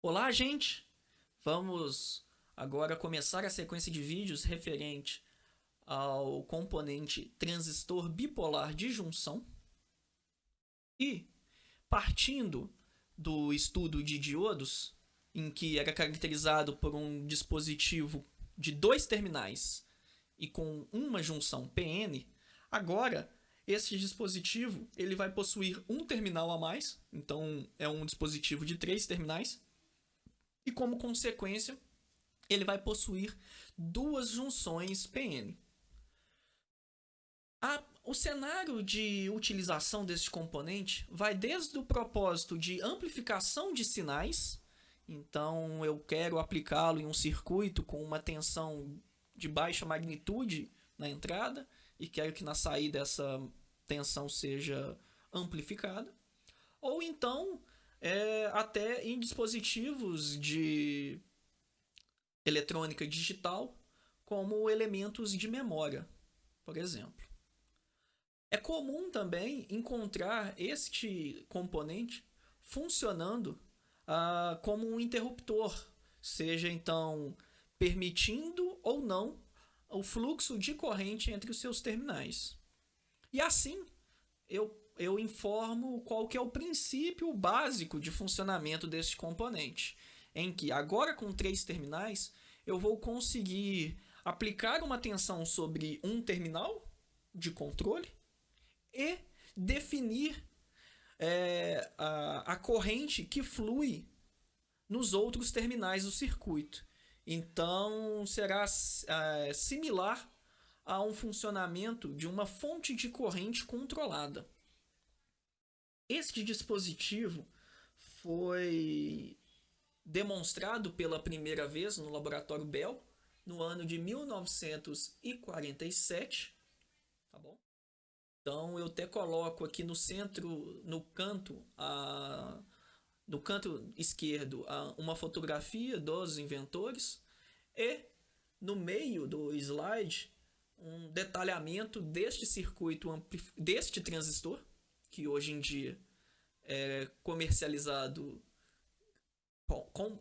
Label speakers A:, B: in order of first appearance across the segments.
A: Olá, gente! Vamos agora começar a sequência de vídeos referente ao componente transistor bipolar de junção. E, partindo do estudo de diodos, em que era caracterizado por um dispositivo de dois terminais e com uma junção PN, agora esse dispositivo ele vai possuir um terminal a mais, então é um dispositivo de três terminais, e como consequência ele vai possuir duas junções PN. O cenário de utilização desse componente vai desde o propósito de amplificação de sinais, então eu quero aplicá-lo em um circuito com uma tensão de baixa magnitude na entrada e quero que na saída essa tensão seja amplificada, ou então até em dispositivos de eletrônica digital, como elementos de memória, por exemplo. É comum também encontrar este componente funcionando como um interruptor, seja então permitindo ou não o fluxo de corrente entre os seus terminais. E assim eu informo qual que é o princípio básico de funcionamento deste componente, em que agora com três terminais eu vou conseguir aplicar uma tensão sobre um terminal de controle e definir a corrente que flui nos outros terminais do circuito. Então será similar a um funcionamento de uma fonte de corrente controlada. Este dispositivo foi demonstrado pela primeira vez no laboratório Bell no ano de 1947, tá bom? Então eu até coloco aqui no centro, no canto esquerdo, uma fotografia dos inventores e no meio do slide um detalhamento deste circuito, deste transistor, que hoje em dia é comercializado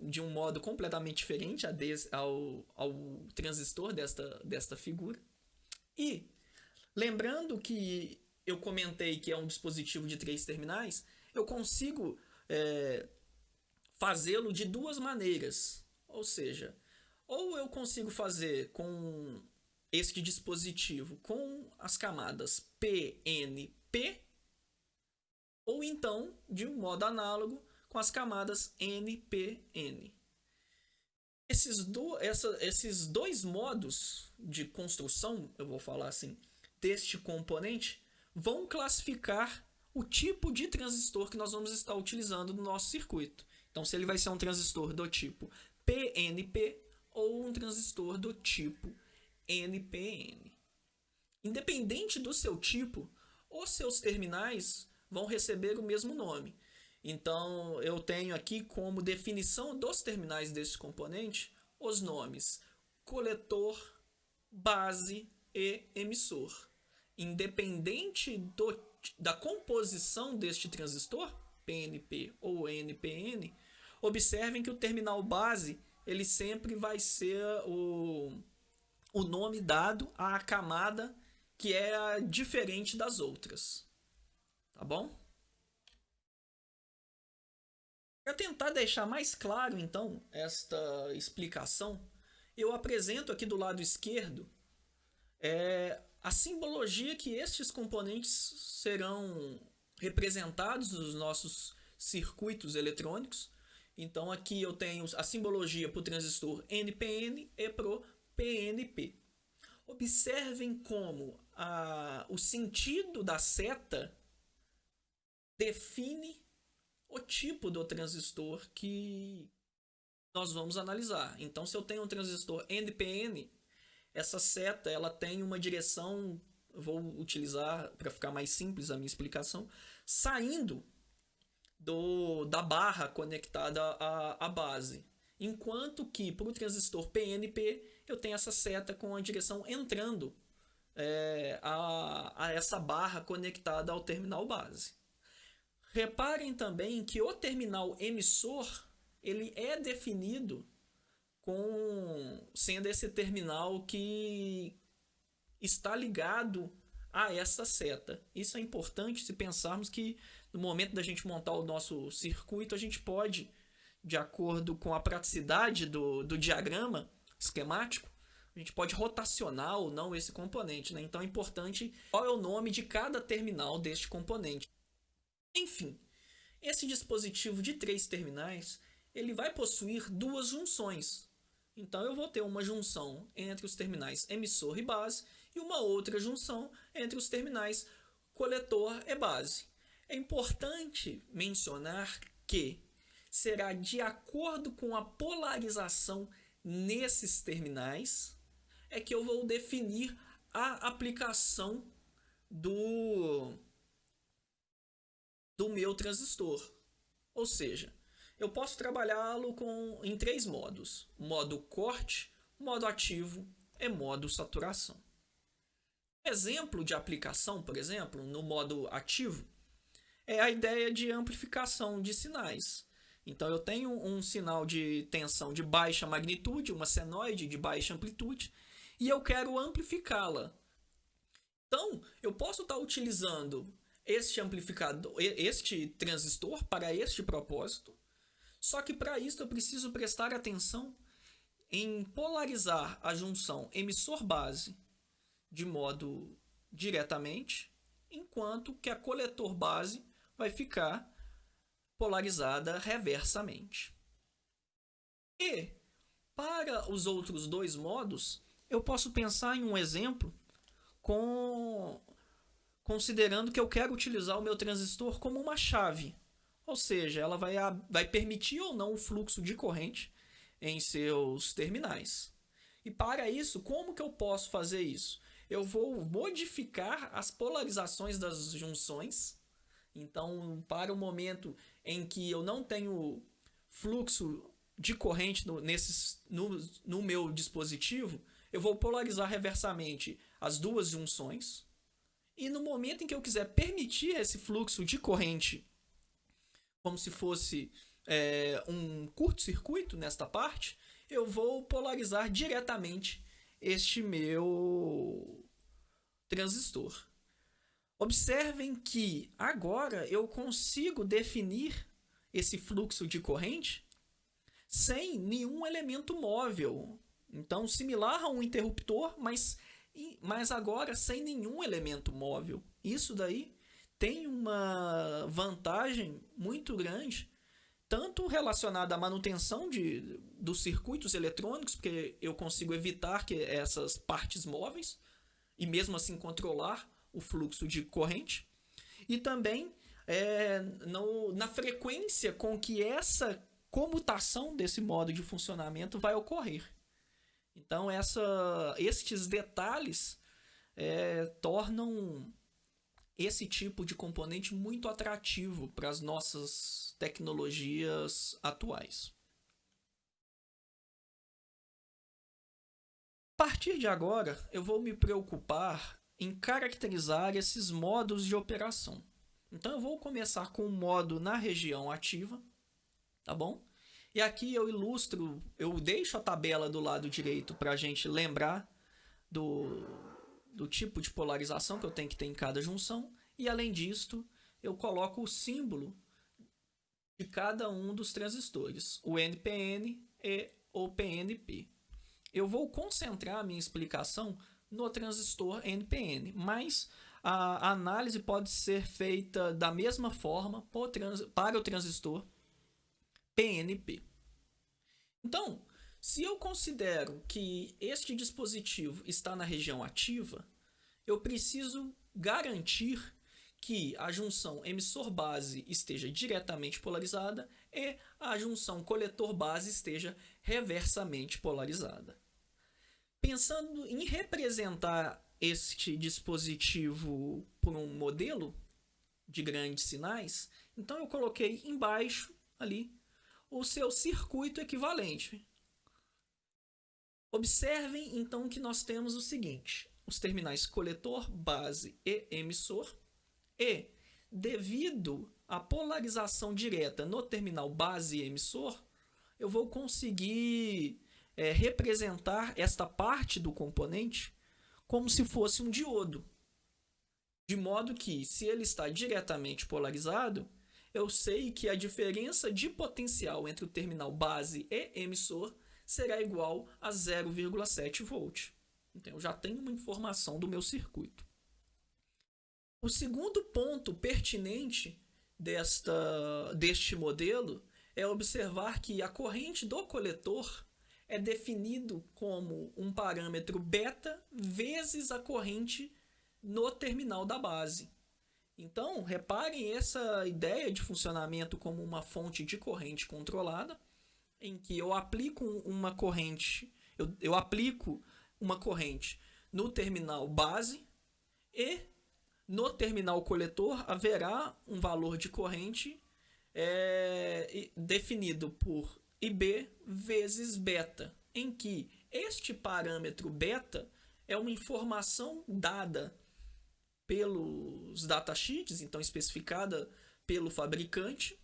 A: de um modo completamente diferente ao transistor desta figura. E lembrando que eu comentei que é um dispositivo de três terminais, eu consigo fazê-lo de duas maneiras. Ou seja, ou eu consigo fazer com este dispositivo com as camadas PNP, ou então de um modo análogo com as camadas NPN. Esses dois modos de construção, eu vou falar assim, deste componente, vão classificar o tipo de transistor que nós vamos estar utilizando no nosso circuito. Então, se ele vai ser um transistor do tipo PNP ou um transistor do tipo NPN. Independente do seu tipo, os seus terminais vão receber o mesmo nome. Então, eu tenho aqui como definição dos terminais desse componente os nomes coletor, base e emissor. Independente da composição deste transistor, PNP ou NPN, observem que o terminal base ele sempre vai ser o nome dado à camada que é diferente das outras. Tá bom? Para tentar deixar mais claro, então, esta explicação, eu apresento aqui do lado esquerdo a simbologia que estes componentes serão representados nos nossos circuitos eletrônicos. Então, aqui eu tenho a simbologia para o transistor NPN e para o PNP. Observem como o sentido da seta define o tipo do transistor que nós vamos analisar. Então, se eu tenho um transistor NPN, essa seta ela tem uma direção, eu vou utilizar para ficar mais simples a minha explicação, saindo da barra conectada à base. Enquanto que para o transistor PNP eu tenho essa seta com a direção entrando a essa barra conectada ao terminal base. Reparem também que o terminal emissor ele é definido sendo esse terminal que está ligado a essa seta. Isso é importante se pensarmos que no momento da gente montar o nosso circuito, a gente pode, de acordo com a praticidade do diagrama esquemático, a gente pode rotacionar ou não esse componente, né? Então é importante qual é o nome de cada terminal deste componente. Enfim, esse dispositivo de 3 terminais, ele vai possuir 2 junções. Então eu vou ter uma junção entre os terminais emissor e base e uma outra junção entre os terminais coletor e base. É importante mencionar que será de acordo com a polarização nesses terminais é que eu vou definir a aplicação do meu transistor. Ou seja, eu posso trabalhá-lo em 3 modos: modo corte, modo ativo e modo saturação. Exemplo de aplicação, por exemplo, no modo ativo, é a ideia de amplificação de sinais. Então eu tenho um sinal de tensão de baixa magnitude, uma senoide de baixa amplitude, e eu quero amplificá-la. Então eu posso estar utilizando este amplificador, este transistor para este propósito, só que para isso eu preciso prestar atenção em polarizar a junção emissor-base de modo diretamente, enquanto que a coletor-base vai ficar polarizada reversamente. E para os outros 2 modos, eu posso pensar em um exemplo considerando que eu quero utilizar o meu transistor como uma chave. Ou seja, ela vai permitir ou não o fluxo de corrente em seus terminais. E para isso, como que eu posso fazer isso? Eu vou modificar as polarizações das junções. Então, para o momento em que eu não tenho fluxo de corrente no meu dispositivo, eu vou polarizar reversamente as 2 junções. E no momento em que eu quiser permitir esse fluxo de corrente, como se fosse um curto-circuito nesta parte, eu vou polarizar diretamente este meu transistor. Observem que agora eu consigo definir esse fluxo de corrente sem nenhum elemento móvel. Então, similar a um interruptor, mas agora sem nenhum elemento móvel. Isso daí tem uma vantagem muito grande, tanto relacionada à manutenção dos circuitos eletrônicos, porque eu consigo evitar que essas partes móveis e mesmo assim controlar o fluxo de corrente, e também na frequência com que essa comutação desse modo de funcionamento vai ocorrer. Então estes detalhes tornam esse tipo de componente muito atrativo para as nossas tecnologias atuais. A partir de agora, eu vou me preocupar em caracterizar esses modos de operação. Então eu vou começar com o modo na região ativa, tá bom? E aqui eu ilustro, eu deixo a tabela do lado direito para a gente lembrar do tipo de polarização que eu tenho que ter em cada junção. E além disto, eu coloco o símbolo de cada um dos transistores, o NPN e o PNP. Eu vou concentrar a minha explicação no transistor NPN, mas a análise pode ser feita da mesma forma para o transistor PNP. Então, se eu considero que este dispositivo está na região ativa, eu preciso garantir que a junção emissor-base esteja diretamente polarizada e a junção coletor-base esteja reversamente polarizada. Pensando em representar este dispositivo por um modelo de grandes sinais, então eu coloquei embaixo ali o seu circuito equivalente. Observem então que nós temos o seguinte: os terminais coletor, base e emissor, e devido à polarização direta no terminal base e emissor, eu vou conseguir representar esta parte do componente como se fosse um diodo. De modo que, se ele está diretamente polarizado, eu sei que a diferença de potencial entre o terminal base e emissor será igual a 0,7 volt. Então, eu já tenho uma informação do meu circuito. O segundo ponto pertinente deste modelo é observar que a corrente do coletor é definido como um parâmetro beta vezes a corrente no terminal da base. Então, reparem essa ideia de funcionamento como uma fonte de corrente controlada, em que eu aplico uma corrente, eu aplico uma corrente no terminal base e no terminal coletor haverá um valor de corrente definido por IB vezes beta, em que este parâmetro beta é uma informação dada pelos datasheets, então especificada pelo fabricante,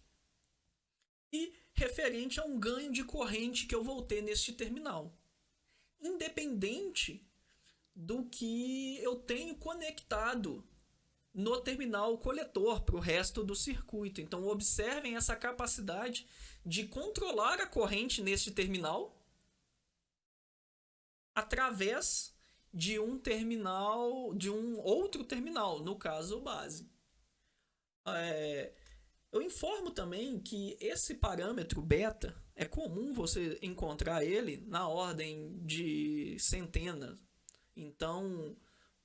A: e referente a um ganho de corrente que eu vou ter neste terminal, independente do que eu tenho conectado no terminal coletor para o resto do circuito. Então, observem essa capacidade de controlar a corrente neste terminal através de um terminal, de um outro terminal, no caso base. Eu informo também que esse parâmetro beta é comum você encontrar ele na ordem de centenas. Então,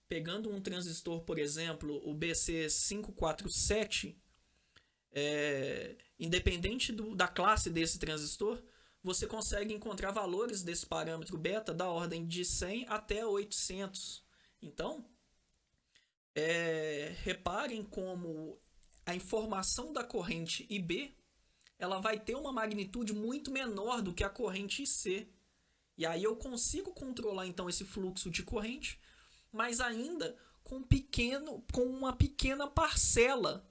A: pegando um transistor, por exemplo, o BC547, independente da classe desse transistor, você consegue encontrar valores desse parâmetro beta da ordem de 100 até 800. Então, reparem como a informação da corrente IB ela vai ter uma magnitude muito menor do que a corrente IC. E aí eu consigo controlar então esse fluxo de corrente, mas ainda com uma pequena parcela.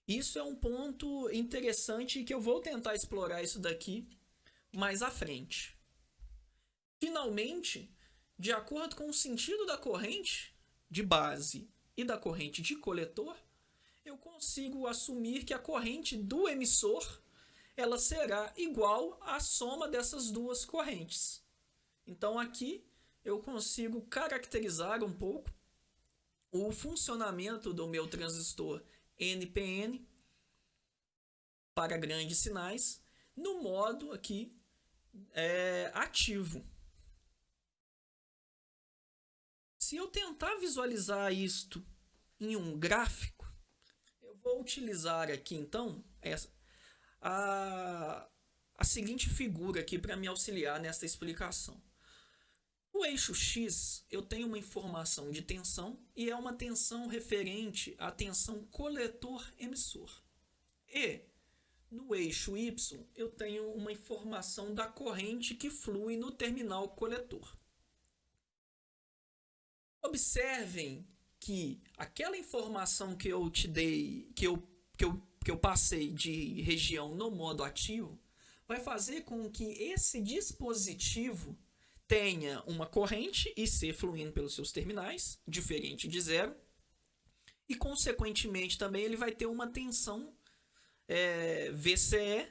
A: Isso é um ponto interessante que eu vou tentar explorar isso daqui mais à frente. Finalmente, de acordo com o sentido da corrente de base e da corrente de coletor, eu consigo assumir que a corrente do emissor ela será igual à soma dessas duas correntes. Então aqui eu consigo caracterizar um pouco o funcionamento do meu transistor NPN para grandes sinais no modo aqui ativo. Se eu tentar visualizar isto em um gráfico, eu vou utilizar aqui então a seguinte figura aqui para me auxiliar nessa explicação. No eixo X, eu tenho uma informação de tensão e é uma tensão referente à tensão coletor-emissor. E no eixo Y, eu tenho uma informação da corrente que flui no terminal coletor. Observem que aquela informação que eu te dei, que eu passei de região no modo ativo, vai fazer com que esse dispositivo tenha uma corrente IC fluindo pelos seus terminais, diferente de zero, e consequentemente também ele vai ter uma tensão VCE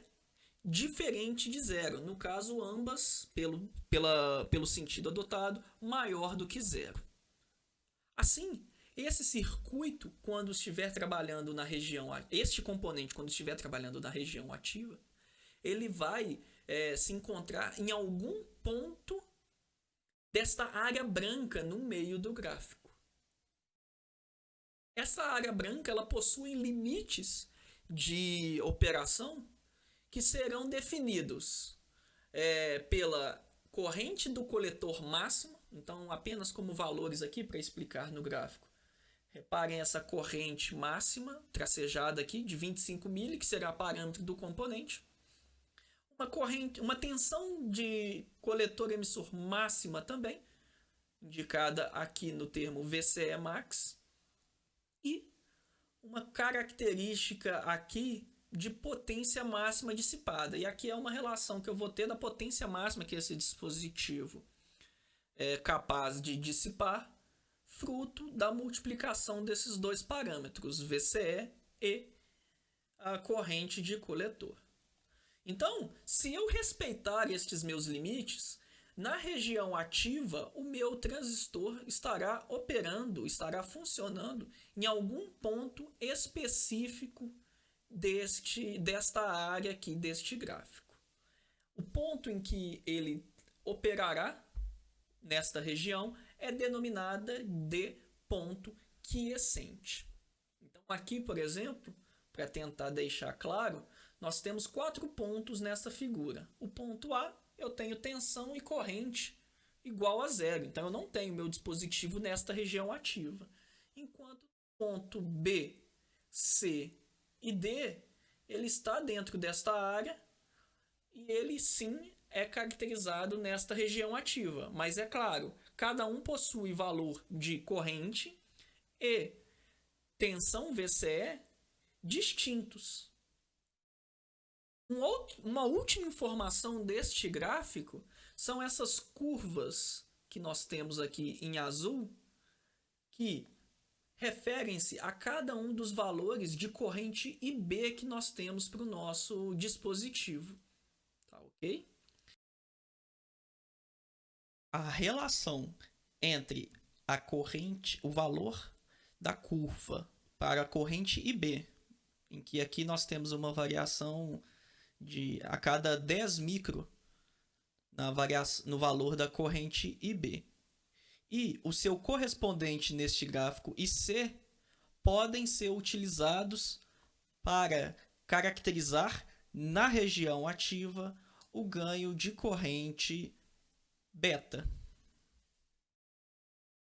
A: diferente de zero. No caso, ambas, pelo sentido adotado, maior do que zero. Assim, esse circuito, quando estiver trabalhando na região, este componente, quando estiver trabalhando na região ativa, ele vai se encontrar em algum ponto desta área branca no meio do gráfico. Essa área branca ela possui limites de operação que serão definidos pela corrente do coletor máximo. Então, apenas como valores aqui para explicar no gráfico. Reparem essa corrente máxima tracejada aqui de 25 mili, que será parâmetro do componente. Uma tensão de coletor-emissor máxima também, indicada aqui no termo VCE max. E uma característica aqui de potência máxima dissipada. E aqui é uma relação que eu vou ter da potência máxima que esse dispositivo é capaz de dissipar, fruto da multiplicação desses dois parâmetros, VCE e a corrente de coletor. Então, se eu respeitar estes meus limites, na região ativa, o meu transistor estará operando, estará funcionando em algum ponto específico desta área aqui, deste gráfico. O ponto em que ele operará nesta região é denominada de ponto quiescente. Então, aqui, por exemplo, para tentar deixar claro, nós temos 4 pontos nessa figura. O ponto A, eu tenho tensão e corrente igual a zero. Então, eu não tenho meu dispositivo nesta região ativa. Enquanto o ponto B, C e D, ele está dentro desta área e ele sim é caracterizado nesta região ativa. Mas é claro, cada um possui valor de corrente e tensão VCE distintos. Uma última informação deste gráfico são essas curvas que nós temos aqui em azul, que referem-se a cada um dos valores de corrente IB que nós temos para o nosso dispositivo. Tá ok? A relação entre a corrente, o valor da curva para a corrente IB, em que aqui nós temos uma variação de a cada 10 micro no valor da corrente IB. E o seu correspondente neste gráfico IC podem ser utilizados para caracterizar na região ativa o ganho de corrente beta.